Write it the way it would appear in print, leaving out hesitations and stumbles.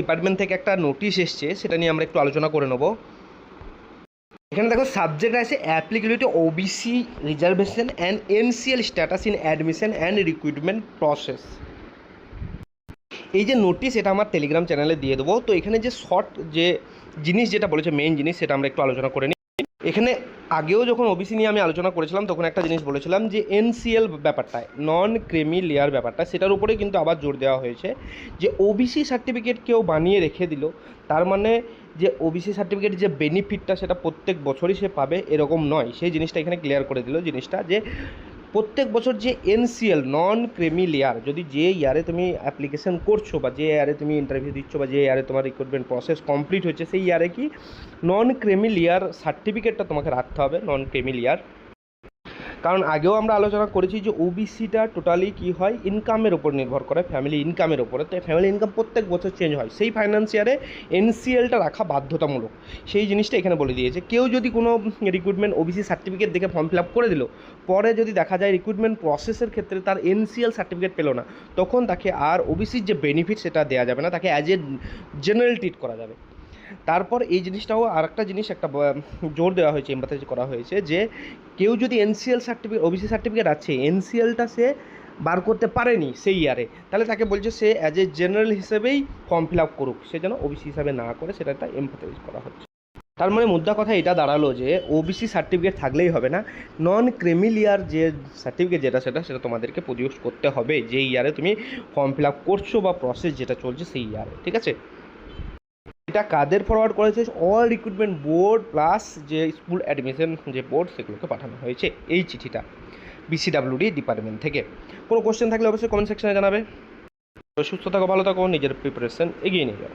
Department থেকে একটা notice এসছে, সেটা নিয়ে আমরা একটু আলোচনা করে নেব। এখানে দেখো সাবজেক্ট আছে applicability OBC reservation and NCL status in admission and recruitment process. এই যে নোটিশ, এটা আমার টেলিগ্রাম চ্যানেলে দিয়ে দেবো। তো এখানে যে শর্ট যে জিনিস যেটা বলেছে, মেইন জিনিস, সেটা আমরা একটু আলোচনা করে নিই। এখানে আগেও যখন ওবিসি নিয়ে আমি আলোচনা করেছিলাম তখন একটা জিনিস বলেছিলাম যে এনসিএল ব্যাপারটা, নন ক্রিমি লেয়ার ব্যাপারটা, সেটার উপরে কিন্তু আবার জোর দেওয়া হয়েছে যে ওবিসি সার্টিফিকেট কেউ বানিয়ে রেখে দিল, তার মানে যে ওবিসি সার্টিফিকেট যে বেনিফিটটা সেটা প্রত্যেক বছরই সে পাবে এরকম নয়। সেই জিনিসটা এখানে ক্লিয়ার করে দিল, জিনিসটা যে প্রত্যেক বছর যে এনসিএল নন ক্রিমি লেয়ার, যদি যে ইয়ারে তুমি অ্যাপ্লিকেশন করছো বা যে ইয়ারে তুমি ইন্টারভিউ দিচ্ছ বা যে ইয়ারে তোমার রিক্রুটমেন্ট প্রসেস কমপ্লিট হচ্ছে, সেই ইয়ারে কি নন ক্রিমি লেয়ার সার্টিফিকেটটা তোমাকে রাখতে হবে, নন ক্রিমি লেয়ার। কারণ আগেও আমরা আলোচনা করেছি যে ওবিসিটা টোটালি কী হয়, ইনকামের ওপর নির্ভর করে, ফ্যামিলি ইনকামের ওপরে। তো ফ্যামিলি ইনকাম প্রত্যেক বছর চেঞ্জ হয়, সেই ফাইন্যান্সিয়ারে এনসিএলটা রাখা বাধ্যতামূলক। সেই জিনিসটা এখানে বলে দিয়েছে। কেউ যদি কোনো রিক্রুটমেন্ট ওবিসি সার্টিফিকেট দেখে ফর্ম ফিল আপ করে দিল, পরে যদি দেখা যায় রিক্রুটমেন্ট প্রসেসের ক্ষেত্রে তার এনসিএল সার্টিফিকেট পেলো না, তখন তাকে আর ওবিসির যে বেনিফিট সেটা দেওয়া যাবে না, তাকে অ্যাজ এ জেনারেল ট্রিট করা যাবে। তারপর এই জিনিসটাও আর একটা জিনিস একটা জোর দেওয়া হয়েছে, এমফাসাইজ করা হয়েছে যে কেউ যদি এনসিএল সার্টিফিকেট ওবিসি সার্টিফিকেট আছে, এনসিএলটা সে বার করতে পারেনি সেই ইয়ারে, তাহলে তাকে বলছে সে অ্যাজ এ জেনারেল হিসেবেই ফর্ম ফিল আপ করুক, সে যেন ওবিসি হিসাবে না করে, সেটা একটা এমফাসাইজ করা হচ্ছে। তার মানে মুদ্রা কথা এটা দাঁড়ালো যে ওবিসি সার্টিফিকেট থাকলেই হবে না, নন ক্রিমিল ইয়ার যে সার্টিফিকেট সেটা তোমাদেরকে প্রডিউস করতে হবে যে ইয়ারে তুমি ফর্ম ফিল আপ করছো বা প্রসেস যেটা চলছে সেই ইয়ারে, ঠিক আছে। এটা কাদের ফরওয়ার্ড করেছে? অল রিক্রুটমেন্ট বোর্ড প্লাস যে স্কুল অ্যাডমিশন যে বোর্ড, সেগুলোকে পাঠানো হয়েছে এই চিঠিটা বিসিডাব্লিউডি ডিপার্টমেন্ট থেকে। কোনো কোশ্চেন থাকলে অবশ্যই কমেন্ট সেকশনে জানাবে। সুস্থ থাকো, ভালো থাকো, নিজের প্রিপারেশন এগিয়ে নিয়ে যাও।